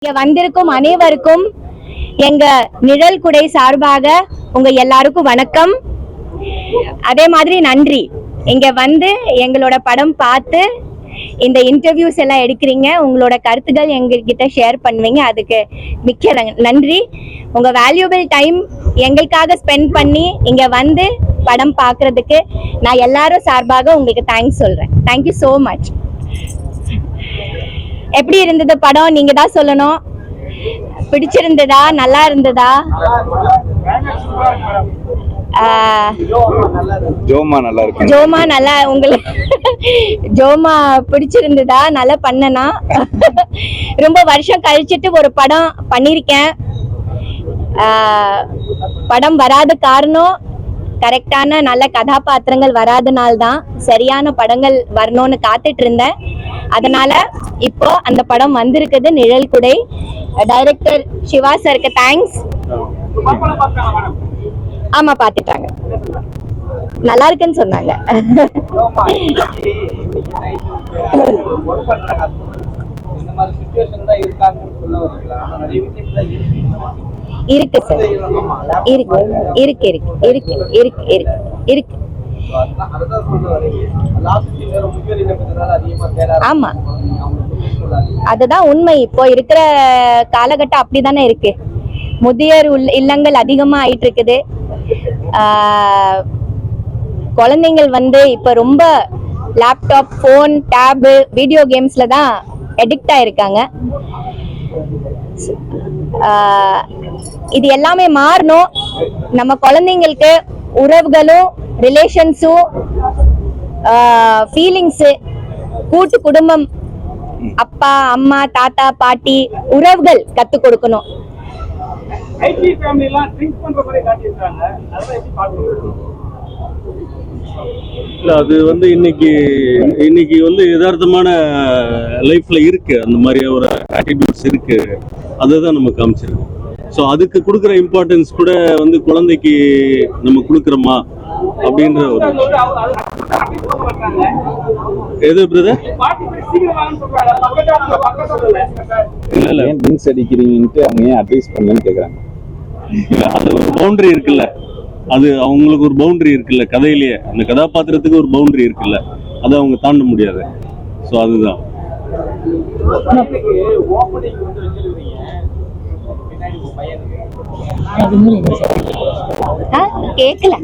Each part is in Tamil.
இங்க வந்திருக்கும் அனைவருக்கும் எங்க நிழல் குடை சார்பாக உங்க எல்லாருக்கும் வணக்கம். அதே மாதிரி நன்றி. இங்க வந்து எங்களோட படம் பார்த்து இந்த இன்டர்வியூஸ் எல்லாம் எடுக்கிறீங்க, உங்களோட கருத்துக்கள் எங்ககிட்ட ஷேர் பண்ணுவீங்க, அதுக்கு மிக்க நன்றி. உங்க வேல்யூபிள் டைம் எங்களுக்காக ஸ்பெண்ட் பண்ணி இங்க வந்து படம் பார்க்கறதுக்கு நான் எல்லாரும் சார்பாக உங்களுக்கு தேங்க்ஸ் சொல்றேன். Thank you so much. எப்படி இருந்தது படம்? நீங்க தான் சொல்லணும். பிடிச்சிருந்ததா? நல்லா இருந்ததா? ஜோமா நல்லா உங்களுக்கு ஜோமா பிடிச்சிருந்ததா? நல்லா பண்ணனா? ரொம்ப வருஷம் கழிச்சிட்டு ஒரு படம் பண்ணிருக்கேன். படம் வராத காரணம் கரெக்டான நல்ல கதாபாத்திரங்கள் வராதனால்தான். சரியான படங்கள் வரணும்னு காத்துட்டு இருந்தேன். அதனால இப்போ அந்த படம் வந்திருக்குது, நிழல் குடை. டைரக்டர் சிவா சருக்கு தேங்க்ஸ். ஆமா, பாத்துட்டாங்க, நல்லா இருக்குன்னு சொன்னாங்க. இருக்கு சார், இருக்கு இருக்கு இருக்கு இருக்கு இருக்கு இருக்கு இருக்கு. ஆமா, அதுதான் உண்மை. இப்போ இருக்கிற காலகட்டம் அப்படிதானே இருக்கு. முதியோர் இல்லங்கள் அதிகமா ஆயிட்டு இருக்குது. குழந்தைங்கள் வந்து இப்ப ரொம்ப லேப்டாப், போன், டேப், வீடியோ கேம்ஸ்ல தான் அடிக்ட் ஆயிருக்காங்க. இது எல்லாமே மாறணும். நம்ம குழந்தைங்களுக்கு உறவுகளும், ரிலேஷன்ஸும், ஃபீலிங்ஸ், கூட்டு குடும்பம், அப்பா அம்மா தாத்தா பாட்டி உறவுகள் கத்து கொடுக்கணும். இல்ல, அது வந்து இன்னைக்கு வந்து யதார்த்தமான லைஃப்ல இருக்கு, அந்த மாதிரி ஒரு ஆட்டிடியூட்ஸ் இருக்கு. அதுதான் நம்ம காமிச்சிருக்கோம். ஸோ அதுக்கு கொடுக்குற இம்பார்ட்டன்ஸ் கூட வந்து குழந்தைக்கு நம்ம கொடுக்குறோமா அப்படின்ற ஒரு எது பிரதர்? இல்ல ட்ரிங்க்ஸ் அடிக்கிறீங்கன்ட்டு அவங்க ஏன் அட்வைஸ் பண்ணுன்னு கேக்குறாங்க. அது ஒரு பவுண்டரி இருக்குல்ல, அது அவங்களுக்கு ஒரு பவுண்டரி இருக்குல்ல, கதையிலேயே அந்த கதாபாத்திரத்துக்கு ஒரு பவுண்டரி இருக்குல்ல, அதை அவங்க தாண்ட முடியாது. ஸோ அதுதான். கேக்கல.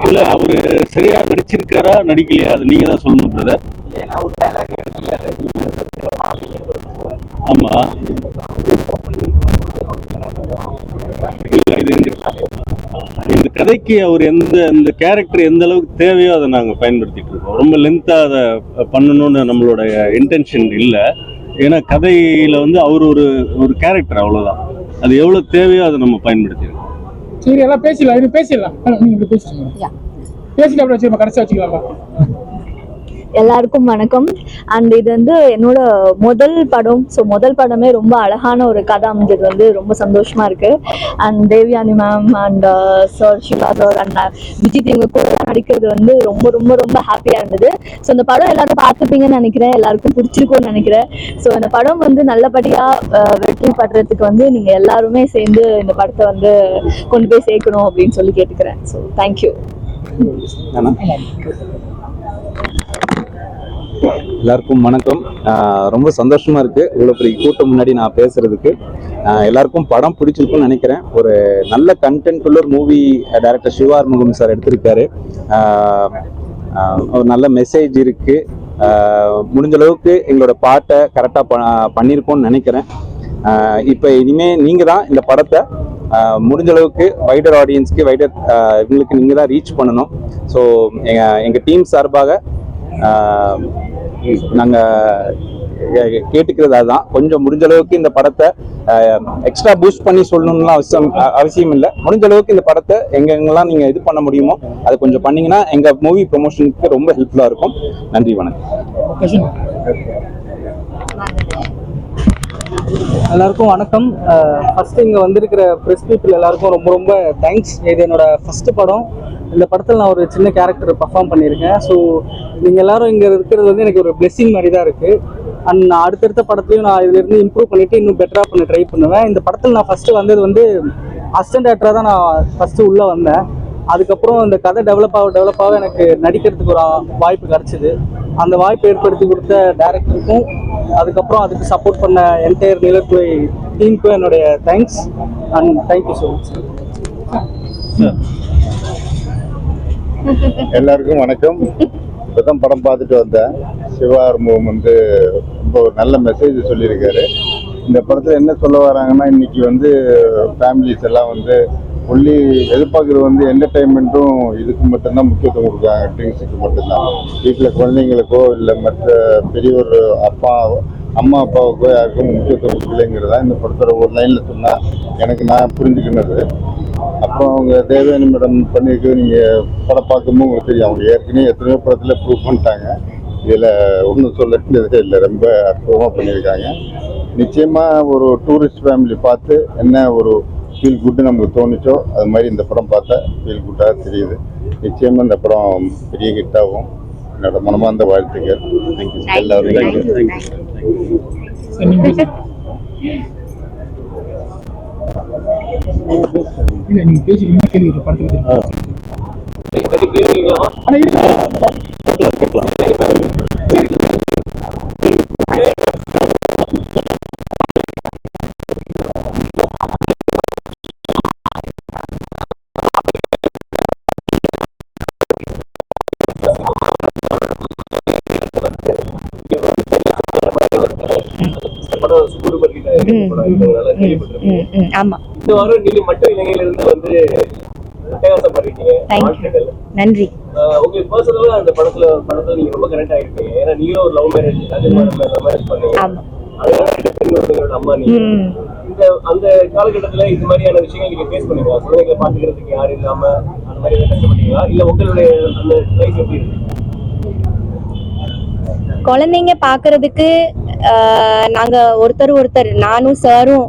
இல்ல, அவரு சரியா நடிச்சிருக்காரா நடிக்கலையா அது நீங்க தான் சொல்லணும் பிரதர். ஆமா, இல்ல இது இந்த கதைக்கு அவர் இந்த கேரக்டர் எந்த அளவுக்கு தேவையோ அதை நாங்க பயன்படுத்திட்டு இருக்கோம். ரொம்ப லென்த்தா அதை பண்ணணும்னு நம்மளோட இன்டென்ஷன் இல்லை. ஏன்னா கதையில வந்து அவர் ஒரு கேரக்டர், அவ்வளவுதான். அது எவ்வளவு தேவையோ அதை நம்ம பயன்படுத்திருக்கோம். சரி, எல்லாம் பேசலாம். இது பேசிடலாம். நீங்க பேசிட்டு பேசிட்டு கடைசி வச்சுக்கலாம். எல்லாருக்கும் வணக்கம். அண்ட் இது வந்து என்னோட முதல் படம். ஸோ முதல் படமே ரொம்ப அழகான ஒரு கதை அமைஞ்சது வந்து ரொம்ப சந்தோஷமா இருக்கு. And Devayani ma'am and sir Siva sir and Vijith இவங்க கூட நடிக்கிறது வந்து ரொம்ப ரொம்ப ரொம்ப ஹாப்பியா இருந்தது. ஸோ இந்த படம் எல்லாரும் பார்த்துப்பீங்கன்னு நினைக்கிறேன், எல்லாருக்கும் பிடிச்சிருக்கும்னு நினைக்கிறேன். ஸோ இந்த படம் வந்து நல்லபடியா வெற்றி படுறதுக்கு வந்து நீங்க எல்லாருமே சேர்ந்து இந்த படத்தை வந்து கொண்டு போய் சேர்க்கணும் அப்படின்னு சொல்லி கேட்டுக்கிறேன். So thank you. எல்லாருக்கும் வணக்கம். ரொம்ப சந்தோஷமா இருக்கு இவ்வளவு பெரிய கூட்டம் முன்னாடி நான் பேசுறதுக்கு. எல்லாருக்கும் படம் பிடிச்சிருக்கும்னு நினைக்கிறேன். ஒரு நல்ல கண்டென்ட் உள்ள ஒரு movie director Siva Arumugam sir எடுத்திருக்காரு. ஒரு நல்ல மெசேஜ் இருக்கு. முடிஞ்ச அளவுக்கு எங்களோட பாட்டை கரெக்டாக பண்ணியிருக்கோம்னு நினைக்கிறேன். இப்போ இனிமே நீங்க தான் இந்த படத்தை முடிஞ்ச அளவுக்கு வைடர் ஆடியன்ஸ்க்கு இவங்களுக்கு நீங்க தான் ரீச் பண்ணணும். ஸோ எங்க டீம் சார்பாக நாங்க கேட்டுக்கிறது அதுதான். கொஞ்சம் முடிஞ்ச அளவுக்கு இந்த படத்தை எக்ஸ்ட்ரா பூஸ்ட் பண்ணி சொல்லணும்லாம் அவசியம் இல்லை. முடிஞ்ச அளவுக்கு இந்த படத்தை எங்கெங்கெல்லாம் நீங்க இது பண்ண முடியுமோ அதை கொஞ்சம் பண்ணீங்கன்னா எங்க மூவி ப்ரொமோஷனுக்கு ரொம்ப ஹெல்ப்ஃபுல்லா இருக்கும். நன்றி, வணக்கம். எல்லாருக்கும் வணக்கம். ஃபர்ஸ்ட் இங்கே வந்திருக்கிற ப்ரெஸ் பீப்புள் எல்லாருக்கும் ரொம்ப ரொம்ப தேங்க்ஸ். இது என்னோட ஃபர்ஸ்ட் படம். இந்த படத்தில் நான் ஒரு சின்ன கேரக்டர் பர்ஃபார்ம் பண்ணியிருக்கேன். ஸோ நீங்கள் எல்லாரும் இங்கே இருக்கிறது வந்து எனக்கு ஒரு பிளெஸிங் மாதிரி தான் இருக்குது. அண்ட் நான் அடுத்தடுத்த படத்துலையும் நான் இதிலிருந்து இம்ப்ரூவ் பண்ணிவிட்டு இன்னும் பெட்டராக பண்ண ட்ரை பண்ணுவேன். இந்த படத்தில் நான் ஃபஸ்ட்டு வந்தது வந்து அசிஸ்டன்ட் ஆக்டராக தான் நான் ஃபஸ்ட்டு உள்ளே வந்தேன். அதுக்கப்புறம் இந்த கதை டெவலப் ஆக எனக்கு நடிக்கிறதுக்கு ஒரு வாய்ப்பு கிடச்சிது. அந்த வாய்ப்பு ஏற்படுத்தி கொடுத்த டேரக்டருக்கும் அதுக்கப்புறம் அதுக்கு சப்போர்ட் பண்ண என்டையர் நிலக்குறை டீமுக்கும் என்னுடைய thanks and thank you so much. எல்லாருக்கும் வணக்கம். இப்போதான் படம் பார்த்துட்டு வந்தேன். சிவா அறுமுகம் வந்து ரொம்ப ஒரு நல்ல மெசேஜ் சொல்லியிருக்காரு. இந்த படத்தில் என்ன சொல்ல வராங்கன்னா, இன்னைக்கு வந்து ஃபேமிலிஸ் எல்லாம் வந்து ஒன்லி எதிர்பார்க்குறது வந்து என்டர்டைன்மெண்ட்டும் இதுக்கு மட்டும்தான் முக்கியத்துவம் கொடுக்குறாங்க, ட்ரிங்க்ஸுக்கு மட்டும்தான். வீட்டில் குழந்தைங்களுக்கோ இல்லை மற்ற பெரியவர் அம்மா அப்பாவுக்கோ யாருக்கும் முக்கியத்துவம் கொடுக்கலைங்கிறதா இந்த படத்தோட ஒரு லைனில் சொன்னால் எனக்கு நான் புரிஞ்சுக்கினது. அப்புறம் அவங்க தேவயானி மேடம் பண்ணியிருக்கிறது நீங்கள் படம் பார்க்கும்போது உங்களுக்கு தெரியும். அவங்க ஏற்கனவே எத்தனையோ படத்தில் ப்ரூவ் பண்ணிட்டாங்க. இதில் ஒன்றும் சொல்ல வேண்டியதே இல்லை, ரொம்ப அற்புதமாக பண்ணியிருக்காங்க. நிச்சயமாக ஒரு டூரிஸ்ட் ஃபேமிலி பார்த்து என்ன ஒரு ஃபீல் குட்டு நமக்கு தோணுச்சோ அது மாதிரி இந்த படம் பார்த்தா ஃபீல் குட்டாக தெரியுது. நிச்சயமாக இந்த படம் பெரிய ஹிட்டாகும். என்னோட மனமார்ந்த வாழ்த்துக்கள். எல்லாரும் நீங்க பேசிக்கிறீங்க கேள்வி படத்துக்கு ஆமா. இந்த வாரம் நீங்க மட்டும் இலங்கையிலிருந்து வந்து அட்டகாசப்படுறீங்க. நன்றி. உங்களுக்கு பர்சனலா அந்த படத்துல நீங்க ரொம்ப கனெக்ட் ஆயிருக்கீங்க. ஏன்னா நீங்களும் ஒரு லவ் மேரேஜ் பண்ணீங்க. அம்மா நீங்க அந்த காலகட்டத்துல இந்த மாதிரியான விஷயங்கள் நீங்க ஃபேஸ் பண்ணீங்களா? குழந்தைகளை பாத்துக்கிறதுக்கு யாரும் இல்லாம அந்த மாதிரி கஷ்டப்பட்டீங்களா? இல்ல உங்களுடைய அந்த லைஃப் எப்படி இருக்கு? குழந்தைங்க பாக்குறதுக்கு நாங்க ஒருத்தர் நானும் சாரும்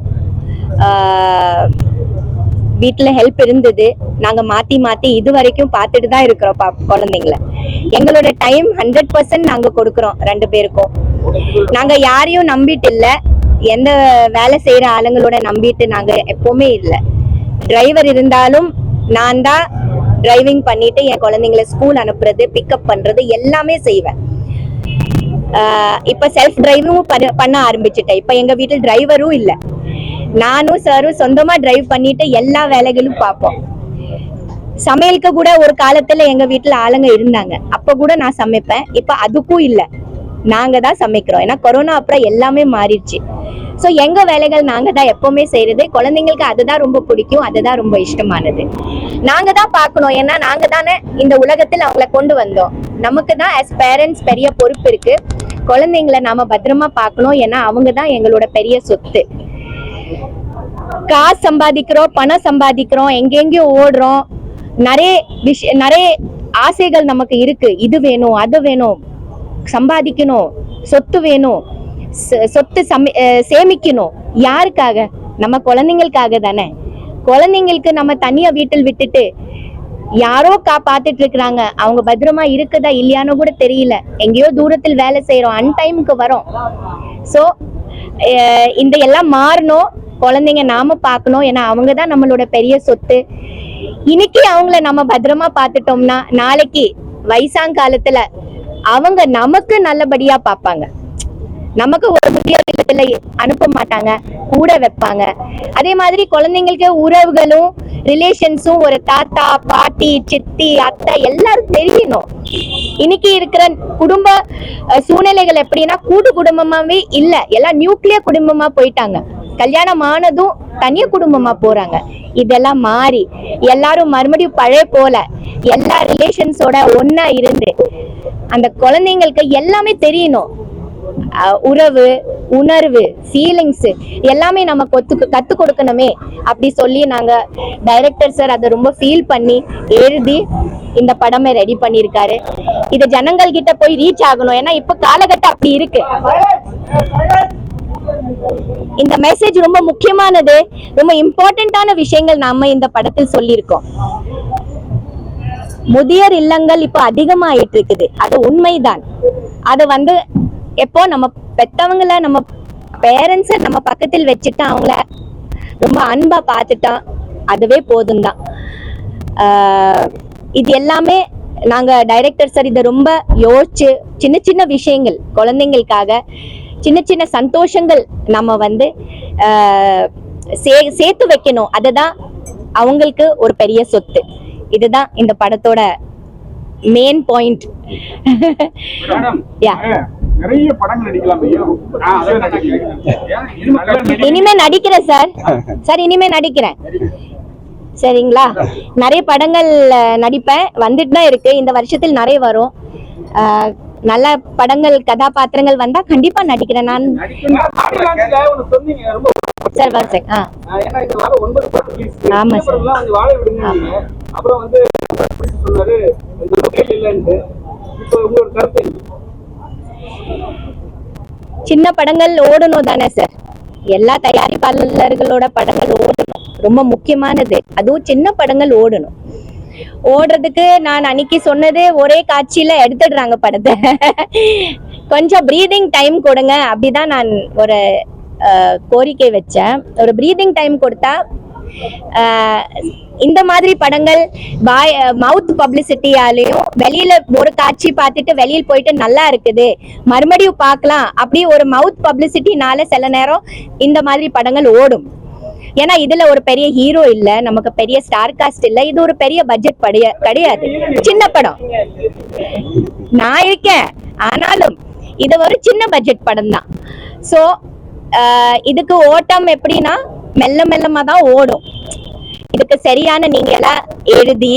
வீட்டுல ஹெல்ப் இருந்தது. நாங்க மாத்தி இது வரைக்கும் பார்த்துட்டு தான் இருக்கிறோம் குழந்தைங்கள. எங்களோட டைம் 100% நாங்க கொடுக்கறோம் 2 பேருக்கும். நாங்க யாரையும் நம்பிட்டு இல்ல, எந்த வேலை செய்யற ஆளுங்களோட நம்பிட்டு நாங்க எப்பவுமே இல்ல. டிரைவர் இருந்தாலும் நான் தான் டிரைவிங் பண்ணிட்டு என் குழந்தைங்களை ஸ்கூல் அனுப்புறது, பிக்கப் பண்றது எல்லாமே செய்வேன். இப்ப செல்ஃப் டிரைவும் பண்ண ஆரம்பிச்சுட்டேன். இப்ப எங்க வீட்டில் டிரைவரும் இல்ல, நானும் சாரும் சொந்தமா டிரைவ் பண்ணிட்டு எல்லா வேலைகளும் பார்ப்போம். சமையலுக்கு கூட ஒரு காலத்துல எங்க வீட்டுல ஆளுங்க இருந்தாங்க, அப்ப கூட நான் சமைப்பேன். இப்ப அதுக்கும் இல்ல, நாங்க தான் சமைக்கிறோம். ஏன்னா கொரோனா அப்புறம் எல்லாமே மாறிடுச்சு. ஸோ எங்க வேலைகள் நாங்க தான் எப்பவுமே செய்யறது. குழந்தைங்களுக்கு அதுதான் ரொம்ப பிடிக்கும், அதுதான் ரொம்ப இஷ்டமானது. நாங்க தான் பார்க்கணும், ஏன்னா நாங்க தானே இந்த உலகத்தில் அவங்களை கொண்டு வந்தோம். நமக்கு தான் ஆஸ் பேரண்ட்ஸ் பெரிய பொறுப்பு இருக்கு. குழந்தைங்களை நாம பத்திரமா பார்க்கணும், ஏன்னா அவங்க தான் எங்களோட பெரிய சொத்து. காசு சம்பாதிக்கிறோம், பணம் சம்பாதிக்கிறோம், எங்கெங்கயோ ஓடுறோம். நிறைய ஆசைகள் நமக்கு இருக்கு. இது வேணும், அது வேணும், சம்பாதிக்கணும், சொத்து வேணும், சொத்து சேமிக்கணும். யாருக்காக? நம்ம குழந்தைங்களுக்காக தானே. குழந்தைங்களுக்கு நம்ம தனியா வீட்டில் விட்டுட்டு யாரோ பார்த்துட்டு இருக்கிறாங்க, அவங்க பத்திரமா இருக்குதா இல்லையான்னு கூட தெரியல. எங்கேயோ தூரத்தில் வேலை செய்யறோம், அன்டைமுக்கு வரோம். ஸோ இந்த எல்லாம் மாறணும். குழந்தைங்க நாம பார்க்கணும், ஏன்னா அவங்க தான் நம்மளோட பெரிய சொத்து. இன்னைக்கு அவங்கள நம்ம பத்திரமா பார்த்துட்டோம்னா நாளைக்கு வயசாங்காலத்துல அவங்க நமக்கு நல்லபடியா பார்ப்பாங்க. நமக்கு ஒரு முதியோர் இல்லத்துல அனுப்ப மாட்டாங்க, கூட வைப்பாங்க. அதே மாதிரி குழந்தைங்களுக்கு உறவுகளும் ரிலேஷன்ஸும், ஒரு தாத்தா பாட்டி சித்தி அத்தை எல்லாரும் தெரியணும். இன்னைக்கு இருக்கிற குடும்ப சூழ்நிலைகள் எப்படின்னா கூட்டு குடும்பமாவே இல்ல, எல்லாம் நியூக்ளியர் குடும்பமா போயிட்டாங்க. கல்யாணம் ஆனதும் தனிய குடும்பமா போறாங்க. இதெல்லாம் மாறி எல்லாரும் மறுபடியும் பழைய போல எல்லா ரிலேஷன்ஸோட ஒன்னா இருந்து அந்த குழந்தைங்களுக்கு எல்லாமே தெரியணும். உறவு, உணர்வு, ஃபீலிங்ஸ் எல்லாமே நம்ம கத்து கொடுக்கணுமே அப்படி சொல்லி நாங்க டைரக்டர் சார் அதை ரொம்ப ஃபீல் பண்ணி எழுதி இந்த படமே ரெடி பண்ணியிருக்காரு. இது ஜனங்கள் கிட்ட போய் ரீச் ஆகணும், ஏன்னா இப்ப காலகட்டம் அப்படி இருக்கு. இந்த மெசேஜ் ரொம்ப முக்கியமானது, ரொம்ப இம்பார்ட்டன்டான விஷயங்கள் நாம இந்த படத்தில் சொல்லியிருக்கோம். முதியோர் இல்லங்கள் இப்ப அதிகமாயிட்டு இருக்குது, அது உண்மைதான். அது எப்போ நம்ம பெத்தவங்கள, நம்ம பேரண்ட்ஸ நம்ம பக்கத்தில் வச்சுட்டு அவங்கள ரொம்ப அன்பா பார்த்துட்டா அதுவே போதும் தான். இது எல்லாமே நாங்க டைரக்டர் சார் இதை ரொம்ப யோசிச்சு சின்ன சின்ன விஷயங்கள் குழந்தைங்களுக்காக சின்ன சின்ன சந்தோஷங்கள் நம்ம சேர்த்து வைக்கணும். அதுதான் அவங்களுக்கு ஒரு பெரிய சொத்து. இதுதான் இந்த படத்தோட மெயின் பாயிண்ட். நிறைய படங்கள் நடிக்கலாம். இனிமே நடிக்கிறேன் சார் இனிமே நடிக்கிறேன். சரிங்களா? நிறைய படங்கள் நடிப்பேன், வந்துட்டு தான் இருக்கு. இந்த வருஷத்தில் நிறைய வரும். நல்ல படங்கள் கதாபாத்திரங்கள் வந்தா கண்டிப்பா நடிக்கிறேன் நான். சார் ஆமா சார். சின்ன படங்கள் ஓடணும் தானே சார்? எல்லா தயாரிப்பாளர்களோட படங்கள் ஓடணும், ரொம்ப முக்கியமானது. அதுவும் சின்ன படங்கள் ஓடணும். ஓடுறதுக்கு நான் அன்னைக்கு சொன்னது, ஒரே காட்சியில எடுத்துடுறாங்க படத்தை. கொஞ்சம் பிரீதிங் டைம் கொடுங்க அப்படிதான் நான் ஒரு கோரிக்கை வச்சேன். ஒரு பிரீதிங் டைம் கொடுத்தா இந்த மாதிரி படங்கள் மவுத் பப்ளிசிட்டியாலையும் வெளியில ஒரு காட்சி பார்த்துட்டு வெளியில் போயிட்டு நல்லா இருக்குது மறுபடியும் பார்க்கலாம் அப்படி ஒரு மவுத் பப்ளிசிட்டினால சில நேரம் இந்த மாதிரி படங்கள் ஓடும். ஏன்னா இதுல ஒரு பெரிய ஹீரோ இல்ல, நமக்கு பெரிய ஸ்டார் காஸ்ட் இல்ல, இது ஒரு பெரிய பட்ஜெட் கிடையாது, சின்ன படம். நான் இருக்கேன், ஆனாலும் இது ஒரு சின்ன பட்ஜெட் படம் தான். சோ இதுக்கு ஓட்டம் எப்படின்னா மெல்ல மெல்லமா தான் ஓடும். இதுக்கு சரியான நீங்க எல்லாம் எழுதி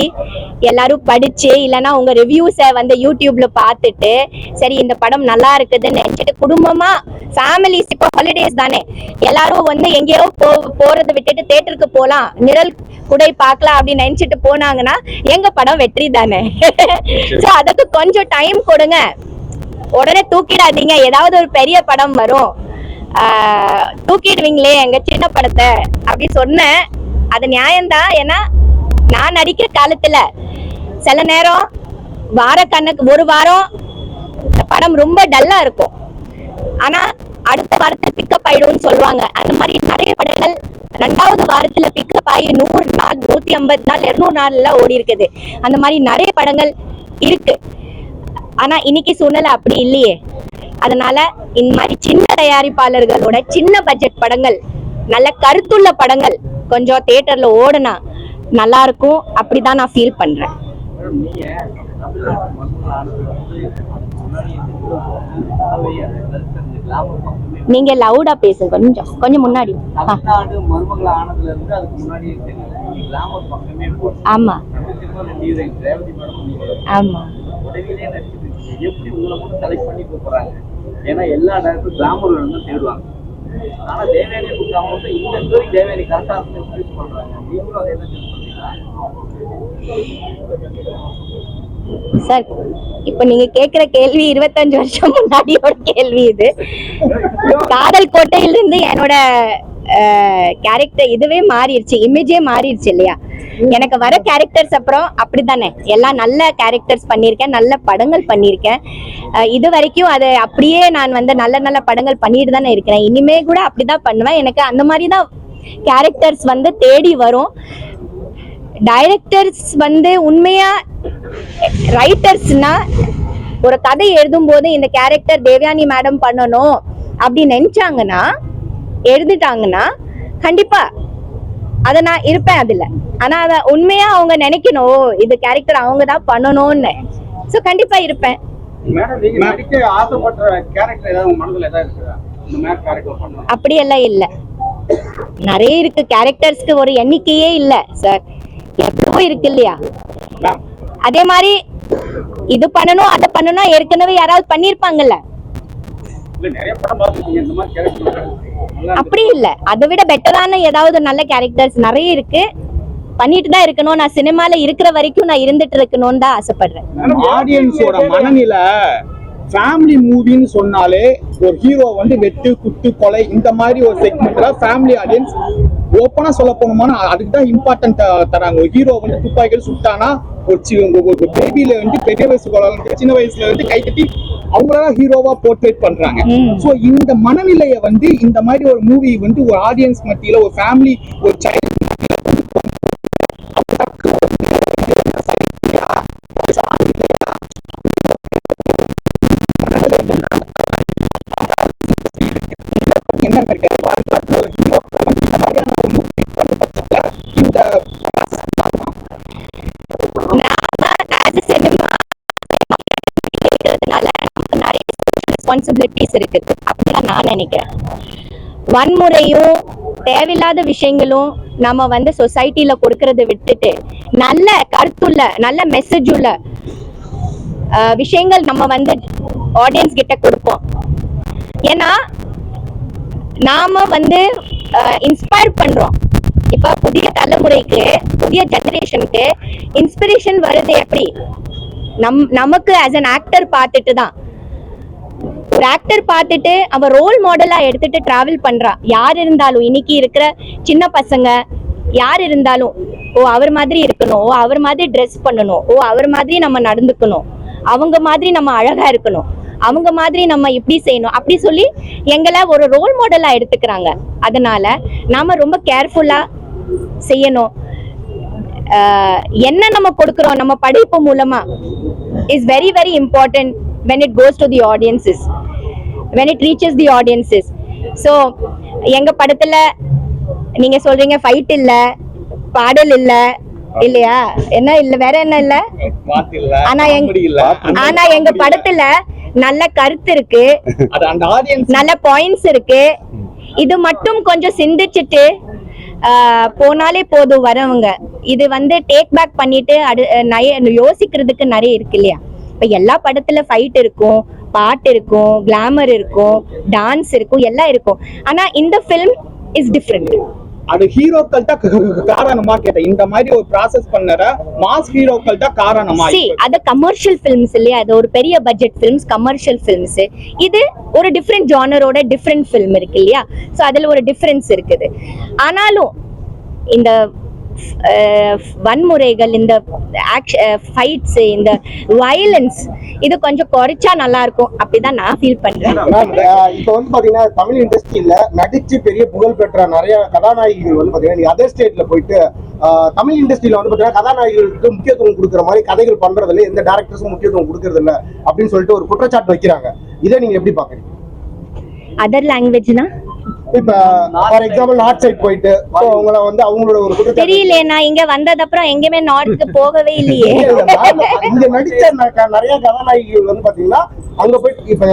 எல்லாரும் படிச்சு இல்லைன்னா உங்க ரிவ்யூஸை யூடியூப்ல பார்த்துட்டு சரி இந்த படம் நல்லா இருக்குதுன்னு நினைச்சிட்டு குடும்பமா ஃபேமிலிஸ், இப்போ ஹாலிடேஸ் தானே, எல்லாரும் எங்கேயோ போறதை விட்டுட்டு தியேட்டருக்கு போலாம், நிழல் குடை பார்க்கலாம் அப்படின்னு நினைச்சிட்டு போனாங்கன்னா எங்க படம் வெற்றி தானே. சோ அதுக்கு கொஞ்சம் டைம் கொடுங்க, உடனே தூக்கிடாதீங்க. ஏதாவது ஒரு பெரிய படம் வரும், தூக்கிடுவீங்களே எங்க சின்ன படத்தை அப்படி சொன்னேன். அது நியாயம்தான். ஏன்னா நான் நடிக்கிற காலத்துல சில நேரம் வார கணக்கு ஒரு வாரம் படம் ரொம்ப டல்லா இருக்கும், ஆனா அடுத்த வாரத்துல பிக்கப் ஆயிடும்னு சொல்லுவாங்க. அந்த மாதிரி நிறைய படங்கள் 2வது வாரத்துல பிக்கப் ஆகி 100 நாள் 150 நாள் 200 நாள் எல்லாம் ஓடி இருக்குது. அந்த மாதிரி நிறைய படங்கள் இருக்கு. ஆனா இன்னைக்கு சூழ்நிலை அப்படி இல்லையே. அதனால இந்த மாதிரி சின்ன தயாரிப்பாளர்களோட சின்ன பட்ஜெட் படங்கள், நல்ல கருத்துள்ள படங்கள் கொஞ்சம் தியேட்டர்ல ஓடுனா நல்லா இருக்கும். அப்படிதான் நான் ஃபீல் பண்றேன். நீங்க லவுடா பேசுங்க, கொஞ்சம் முன்னாடி. ஆமா ஆமா. ஏன்னா எல்லா டேரக்டரும் கிளாமர் தான் தேடுவாங்க. ஆனா தேவயானி கொடுத்தவங்க இந்த ஸ்டோரி தேவயானி கரெக்டா யூஸ் பண்றாங்க. நீங்களும் அதே தான் சார், இப்ப நீங்க கேக்குற கேள்வி 25 வருஷம் முன்னாடியோட கேள்வி இது. காதல் கோட்டையிலிருந்து என்னோட கேரக்டர் இதுவே மாறிடுச்சு, இமேஜே மாறிடுச்சு இல்லையா? எனக்கு வர கேரக்டர்ஸ் அப்புறம் அப்படித்தானே, எல்லாம் நல்ல கேரக்டர்ஸ் பண்ணியிருக்கேன், நல்ல படங்கள் பண்ணியிருக்கேன். இது வரைக்கும் அது அப்படியே நான் நல்ல நல்ல படங்கள் பண்ணிட்டு தானே இருக்கிறேன். இனிமே கூட அப்படிதான் பண்ணுவேன். எனக்கு அந்த மாதிரி தான் கேரக்டர்ஸ் தேடி வரும். டைரக்டர்ஸ் உண்மையா ரைட்டர்ஸ்னா ஒரு கதை எழுதும் போது இந்த கேரக்டர் தேவயானி மேடம் பண்ணணும் அப்படி நினைச்சாங்கன்னா எழுதிட்டாங்கன்னா கண்டிப்பா அத நான் இருப்பேன் அதுல. ஆனா அத உண்மையா அவங்க நினைக்கணும் இது கேரக்டர் அவங்க தான் பண்ணணும்னு. சோ கண்டிப்பா இருப்பேன். அப்படி எல்லாம் இல்ல, நிறைய இருக்கு கேரக்டர்ஸ்க்கு, ஒரு எண்ணிக்கையே இல்ல சார், எவ்வளவோ இருக்கு இல்லையா? அதே மாதிரி இது பண்ணணும் அதை பண்ணணும் ஏற்கனவே யாராவது பண்ணிருப்பாங்கல்ல, அப்படி இல்ல. அதை விட பெட்டரான ஏதாவது நல்ல கேரக்டர்ஸ் நிறைய இருக்கு, பண்ணிட்டு தான் இருக்கணும். நான் சினிமால இருக்கிற வரைக்கும் நான் இருந்துட்டு இருக்கணும்னு தான் ஆசைப்படுறேன். ஆடியன்ஸோட மனநிலை ஃபேமிலி மூவின்னு சொன்னாலே ஒரு ஹீரோ வந்து வெட்டு குத்து கொலை இந்த மாதிரி ஒரு செக்மெண்ட்ல ஃபேமிலி ஆடியன்ஸ் ஓப்பனா சொல்ல போனோம்னா அதுக்கு தான் இம்பார்ட்டன்ட் தராங்க. ஒரு ஹீரோ வந்து துப்பாக்கிகள் சுட்டானா ஒரு பேபில வந்து பெரிய வயசு சின்ன வயசுல வந்து கை கட்டி அவங்களதான் ஹீரோவா போர்ட்ரேட் பண்றாங்க. சோ இந்த மனநிலையை வந்து இந்த மாதிரி ஒரு மூவி வந்து ஒரு ஆடியன்ஸ் மத்தியில ஒரு ஃபேமிலி ஒரு சைல்ட் என்ன ரெஸ்பான்சிபிலிட்டிஸ் இருக்கு அப்படிதான் நான் நினைக்கிறேன். வன்முறையும் தேவையில்லாத விஷயங்களும் நம்ம வந்து சொசைட்டில கொடுக்கறத விட்டுட்டு நல்ல கருத்துள்ள நல்ல மெசேஜ் உள்ள விஷயங்கள் நம்ம வந்து ஆடியன்ஸ் கிட்ட கொடுப்போம். ஏன்னா நாம வந்து இன்ஸ்பயர் பண்றோம். இப்ப புதிய தலைமுறைக்கு புதிய ஜெனரேஷனுக்கு இன்ஸ்பிரேஷன் வருது எப்படி நமக்கு ஆஸ் அன் ஆக்டர் பார்த்துட்டு தான். ஒரு ஆக்டர் பார்த்துட்டு அவ ரோல் மாடலா எடுத்துட்டு டிராவல் பண்றா. யார் இருந்தாலும் இன்னைக்கு இருக்கிற சின்ன பசங்க யார் இருந்தாலும் ஓ அவர் மாதிரி இருக்கணும், ஓ அவர் மாதிரி ட்ரெஸ் பண்ணணும், ஓ அவர் மாதிரி நம்ம நடந்துக்கணும், அவங்க மாதிரி நம்ம அழகா இருக்கணும், அவங்க மாதிரி நம்ம இப்படி செய்யணும் அப்படி சொல்லி எங்களை ஒரு ரோல் மாடலா எடுத்துக்கிறாங்க. அதனால நாம ரொம்ப கேர்ஃபுல்லா செய்யணும். என்ன நம்ம கொடுக்கிறோம் நம்ம படைப்பு மூலமா is very very important when it goes to the audiences, when it reaches the audiences. So எங்க படத்துல நீங்க சொல்றீங்க ஃபைட் இல்ல, பாடல் இல்ல, இல்லையா? என்ன இல்ல, வேற என்ன இல்ல? ஆனா எங்க படத்துல நல்ல கருத்து இருக்கு, நல்ல பாயிண்ட்ஸ் இருக்கு. இது மட்டும் கொஞ்சம் சிந்திச்சுட்டு போனாலே போதும் வரவங்க. இது வந்து டேக் பேக் பண்ணிட்டு யோசிக்கிறதுக்கு நிறைய இருக்கு இல்லையா? இப்ப எல்லா படத்துல ஃபைட் இருக்கும், பாட்டு இருக்கும், கிளாமர் இருக்கும், டான்ஸ் இருக்கும், எல்லாம் இருக்கும். ஆனா இந்த ஃபிலிம் இஸ் டிஃபரெண்ட். அது ஹீரோக்கள் தான் காரணமா கேட்ட இந்த மாதிரி ஒரு ப்ராசஸ் பண்ணற மாஸ் ஹீரோக்கள் தான் காரணமா? அது கமர்ஷியல் ஃபிலிம்ஸ் இல்லையா? அது ஒரு பெரிய பட்ஜெட் ஃபிலிம்ஸ், கமர்ஷியல் ஃபிலிம்ஸ். இது ஒரு டிஃப்ரெண்ட் ஜானரோட டிஃப்ரெண்ட் ஃபிலிம் இருக்கு இல்லையா? ஸோ அதுல ஒரு டிஃபரன்ஸ் இருக்குது. ஆனாலும் இந்த வன்முறைகள், இந்த ஃபைட்ஸ், இந்த வயலன்ஸ் இது கொஞ்சம் குறைச்சா நல்லா இருக்கும் அப்படிதான் நான் ஃபீல் பண்றேன். இப்போ வந்து பாத்தீங்கன்னா தமிழ் இண்டஸ்ட்ரியில நடிச்சு பெரிய புகழ் பெற்ற நிறைய கதாநாயகிகள் வந்து பாத்தீங்கன்னா அதர் ஸ்டேட்ல போயிட்டு தமிழ் இண்டஸ்ட்ரியில வந்து பாத்தீங்கன்னா கதாநாயகிகளுக்கு முக்கியத்துவம் கொடுக்குற மாதிரி கதைகள் பண்றதுல எந்த டைரக்டர்ஸும் முக்கியத்துவம் கொடுக்கறது இல்ல அப்படின்னு சொல்லிட்டு ஒரு குற்றச்சாட்டு வைக்கிறாங்க. இதை நீங்க எப்படி பாக்குறீங்க? அதர் லாங்குவேஜ்னா இப்ப ஃபார் எக்ஸாம்பிள் நார்த் சைடு போயிட்டு அவங்கள வந்து அவங்களோட ஒரு குற்றச்சாட்டு தெரியல. நான் இங்க வந்தது அப்புறம் எங்கேயுமே நார்த்துக்கு போகவே இல்லையே. இங்க நடிச்ச நிறைய கதாநாயகிகள் வந்து பாத்தீங்கன்னா அங்க போயிட்டு இப்ப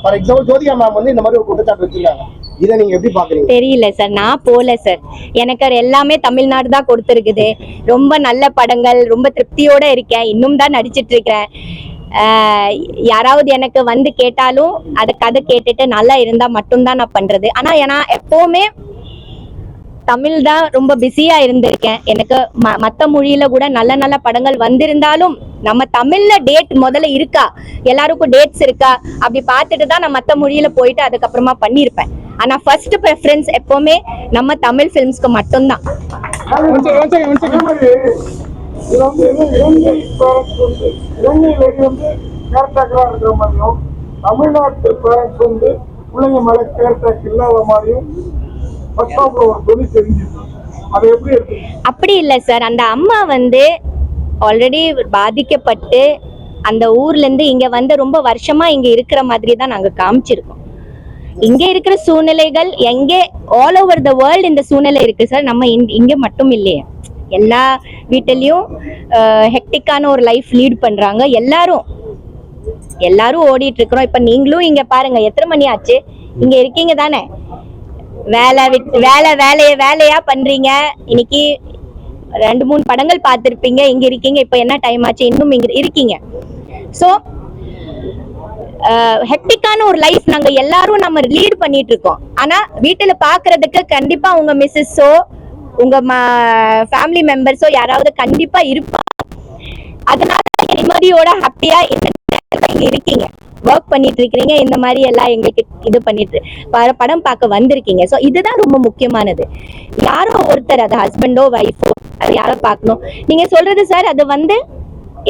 ஃபார் எக்ஸாம்பிள் ஜோதிகா மேம் வந்து இந்த மாதிரி ஒரு குற்றச்சாட்டு வச்சிருக்காங்க. இதை நீங்க எப்படி பாக்குறீங்க? தெரியல சார், நான் போல சார். எனக்கு எல்லாமே தமிழ்நாடு தான் கொடுத்துருக்குது. ரொம்ப நல்ல படங்கள், ரொம்ப திருப்தியோட இருக்கேன். இன்னும் தான் நடிச்சிட்டு இருக்கிறேன். யாராவது எனக்கு வந்து கேட்டாலும் அதை கதை கேட்டுட்டு நல்லா இருந்தா மட்டும்தான் நான் பண்றது. ஆனா நான் எப்பவுமே தமிழ் தான் ரொம்ப பிஸியா இருந்திருக்கேன். எனக்கு மத்த மொழியில கூட நல்ல நல்ல படங்கள் வந்திருந்தாலும் நம்ம தமிழ்ல டேட் முதல்ல இருக்கா, எல்லாருக்கும் டேட்ஸ் இருக்கா அப்படி பார்த்துட்டு தான் நான் மத்த மொழியில போயிட்டு அதுக்கப்புறமா பண்ணியிருப்பேன். ஆனா ஃபர்ஸ்ட் ப்ரெஃபரன்ஸ் எப்பவுமே நம்ம தமிழ் ஃபிலிம்ஸ்க்கு மட்டும்தான். இது வந்து இலங்கை பேரண்ட்ஸ் வந்து இலங்கை லேடி வந்து கேர்டேக்கரா இருக்கிற மாதிரியும் தமிழ்நாட்டு பேரண்ட்ஸ் வந்து பிள்ளைங்க மேல கேர்டேக் இல்லாத மாதிரியும் ஒரு துணி தெரிஞ்சுது. அதை எப்படி இருக்கு? அப்படி இல்லை சார். அந்த அம்மா வந்து ஆல்ரெடி பாதிக்கப்பட்டு அந்த ஊர்ல இருந்து இங்க வந்து ரொம்ப வருஷமா இங்க இருக்கிற மாதிரி தான் நாங்க காமிச்சிருக்கோம். இங்க இருக்கிற சூழ்நிலைகள் எங்கே ஆல் ஓவர் த வேர்ல்டு இந்த சூழ்நிலை இருக்கு சார். நம்ம இங்க மட்டும் இல்லையே, எல்லா வீட்டிலையும் ஹெக்டிக்கான ஒரு லைஃப் லீட் பண்றாங்க. எல்லாரும் ஓடிட்டு இருக்கிறோம். இப்ப நீங்களும் இங்க பாருங்க, எத்தனை மணி ஆச்சு? இங்க இருக்கீங்க தானே? வேலையா பண்றீங்க. இன்னைக்கு 2-3 படங்கள் பார்த்திருப்பீங்க. இங்க இருக்கீங்க. இப்ப என்ன டைம் ஆச்சு? இன்னும் இங்க இருக்கீங்க. சோ ஹெக்டிக்கான ஒரு லைஃப் நாங்க எல்லாரும் நம்ம லீட் பண்ணிட்டு இருக்கோம். ஆனா வீட்டுல பாக்குறதுக்கு கண்டிப்பா உங்க மிஸ்ஸஸோ உங்க ஃபேமிலி மெம்பர்ஸோ யாராவது கண்டிப்பா இருப்பாங்க. அதனால நிம்மதியோட ஹாப்பியா இங்க இருக்கீங்க. ஒர்க் பண்ணிட்டு இருக்கிறீங்க, இந்த மாதிரி எல்லாம் எங்களுக்கு இது பண்ணிட்டு படம் பார்க்க வந்திருக்கீங்க. ஸோ இதுதான் ரொம்ப முக்கியமானது. யாரோ ஒருத்தர், அது ஹஸ்பண்டோ ஒய்ஃபோ, அது யாரோ பார்க்கணும். நீங்க சொல்றது சார், அது வந்து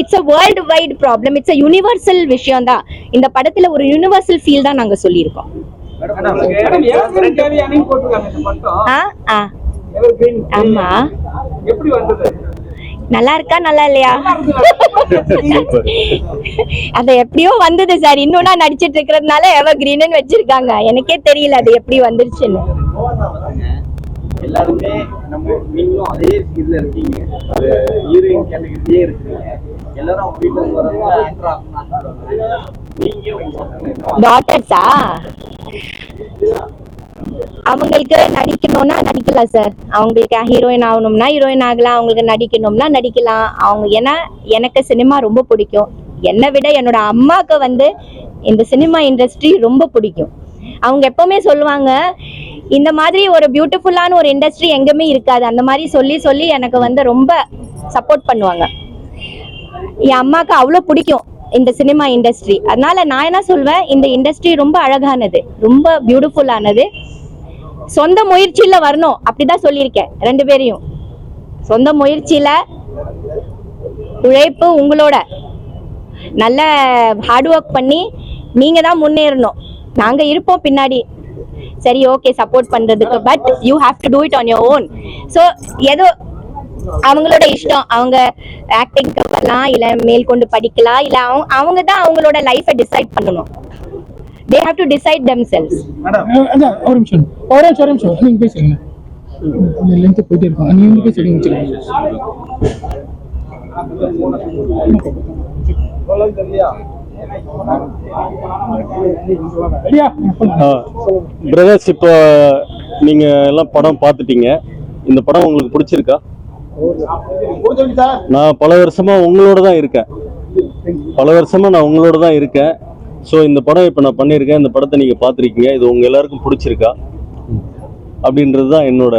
it's a world wide problem, it's a universal விஷயம் தான். இந்த படத்துல ஒரு யூனிவர்சல் ஃபீல் தான் நாங்க சொல்லியிருக்கோம். ஆமா, எப்படி வந்தது? நல்லா இருக்கா நல்லா இல்லையா? அது எப்படியோ வந்தது சார். இன்னும் நான் நடிச்சிட்டு இருக்கிறதுனால எவர் கிரீன் வச்சிருக்காங்க. எனக்கே தெரியல அது எப்படி வந்துருச்சுன்னு. எல்லாருமே நம்ம நீங்களும் அதே இதுல இருக்கீங்க, அது ஹீரோயின் கேட்டகரியே இருக்கீங்க. எல்லாரும் அவங்க வீட்டுக்கு வரவங்க ஆக்டர் ஆகணும். நீங்க டாட்டர்ஸா? அவங்களுக்கு நடிக்கணும்னா நடிக்கலாம் சார். அவங்களுக்கு ஹீரோயின் ஆகணும்னா ஹீரோயின் ஆகலாம், அவங்களுக்கு நடிக்கணும்னா நடிக்கலாம். அவங்க ஏன்னா எனக்கு சினிமா ரொம்ப பிடிக்கும். என்னை விட என்னோட அம்மாவுக்கு வந்து இந்த சினிமா இண்டஸ்ட்ரி ரொம்ப பிடிக்கும். அவங்க எப்பவுமே சொல்லுவாங்க, இந்த மாதிரி ஒரு பியூட்டிஃபுல்லான ஒரு இண்டஸ்ட்ரி எங்கேயுமே இருக்காது. அந்த மாதிரி சொல்லி சொல்லி எனக்கு வந்து ரொம்ப சப்போர்ட் பண்ணுவாங்க. என் அம்மாவுக்கு அவ்வளோ பிடிக்கும் இந்த சினிமா இண்டஸ்ட்ரி. அதனால நான் என்ன சொல்வேன், இந்த இண்டஸ்ட்ரி ரொம்ப அழகானது, ரொம்ப பியூட்டிஃபுல்லானது. சொந்த முயற்சியில வரணும் அப்படிதான் சொல்லியிருக்கேன் ரெண்டு பேரையும். சொந்த முயற்சியில உழைப்பு, உங்களோட நல்ல ஹார்ட் ஒர்க் பண்ணி நீங்க தான் முன்னேறணும். நாங்க இருப்போம் பின்னாடி, சரி ஓகே சப்போர்ட் பண்றதுக்கு. But you have to do it on your own. So ஏதோ அவங்களோட இஷ்டம், அவங்க ஆக்டிங்க்கு வரலாம், இல்ல மேல்கொண்டு படிக்கலாம், இல்ல அவங்க தான் அவங்களோட லைஃபை டிசைட் பண்ணணும். they have to decide themselves. ஒரு நிமிஷம் நீங்க பேசுறீங்க, லென்த் போயிட்டே இருக்கும். நீங்க பேசுறீங்க. பிரதர்ஸ், இப்போ நீங்க எல்லாம் படம் பார்த்துட்டீங்க. இந்த படம் உங்களுக்கு பிடிச்சிருக்கா? நான் பல வருஷமா உங்களோட தான் இருக்கேன். ஸோ இந்த படம் இப்போ நான் பண்ணியிருக்கேன். இந்த படத்தை நீங்கள் பார்த்துருக்கீங்க. இது உங்கள் எல்லாருக்கும் பிடிச்சிருக்கா அப்படின்றது தான் என்னோட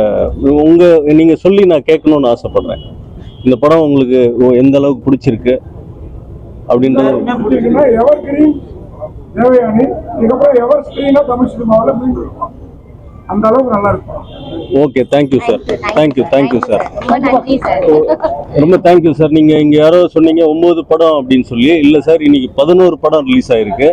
நீங்கள் சொல்லி நான் கேட்கணும்னு ஆசைப்படுறேன். இந்த படம் உங்களுக்கு எந்த அளவுக்கு பிடிச்சிருக்கு அப்படின்றது. எவர் கிரீன் தேவயானி இதுக்கப்புறம் எவர் ஸ்கிரீனா தமிழ் சினிமாவில் மீண்டும் இருக்கும். அந்த அளவுக்கு நல்லா இருக்கும். Okay, thank you sir. Thank you sir. நன்றி சார். ரொம்ப தேங்க்யூ சார். நீங்கள் இங்கே யாரோ சொன்னீங்க 9 படம் அப்படின்னு சொல்லி. இல்லை சார், இன்னைக்கு 11 படம் ரிலீஸ் ஆகிருக்கு.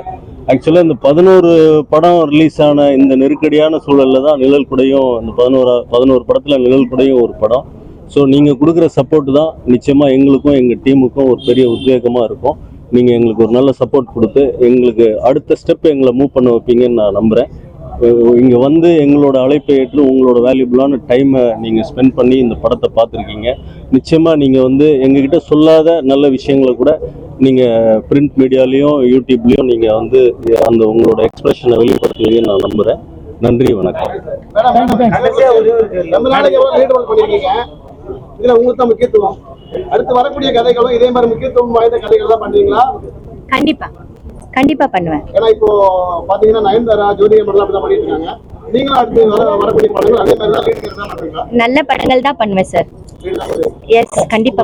ஆக்சுவலாக இந்த 11 படம் ரிலீஸ் ஆன இந்த நெருக்கடியான சூழலில் தான் நிழல் குடையும், இந்த 11 படத்தில் நிழல் குடையும் ஒரு படம். ஸோ நீங்கள் கொடுக்குற சப்போர்ட் தான் நிச்சயமாக எங்களுக்கும் எங்கள் டீமுக்கும் ஒரு பெரிய உத்வேகமாக இருக்கும். நீங்கள் எங்களுக்கு ஒரு நல்ல சப்போர்ட் கொடுத்து எங்களுக்கு அடுத்த ஸ்டெப் எங்களை மூவ் பண்ண வைப்பீங்கன்னு நான் நம்புகிறேன். இங்கே வந்து எங்களோட அழைப்பை ஏற்று உங்களோட வேல்யூபிளான டைமை நீங்கள் ஸ்பெண்ட் பண்ணி இந்த படத்தை பார்த்துருக்கீங்க. நிச்சயமாக நீங்கள் வந்து எங்ககிட்ட சொல்லாத நல்ல விஷயங்களை கூட நீங்கள் பிரிண்ட் மீடியாலேயும் யூடியூப்லேயும் நீங்கள் வந்து அந்த உங்களோட எக்ஸ்பிரஷனை வெளிப்படுத்துவீங்கன்னு நான் நம்புகிறேன். நன்றி, வணக்கம். இதுல உங்களுக்கு தான் முக்கியத்துவம். அடுத்து வரக்கூடிய கதைகளும் இதே மாதிரி முக்கியத்துவம் வாய்ந்த கதைகள் தான் பண்ணுவீங்களா? கண்டிப்பா பண்ணுவேன். ஏன்னா இப்போ பாத்தீங்கன்னா நயன்தாரா, ஜோதி அமர்லாம் அப்படிதான் பண்ணிட்டு இருக்காங்க. நீங்களும் அடுத்து வரக்கூடிய படங்கள் அதே மாதிரி தான் பண்றீங்களா? நல்ல படங்கள் தான் பண்ணுவேன் சார். எஸ், கண்டிப்பா.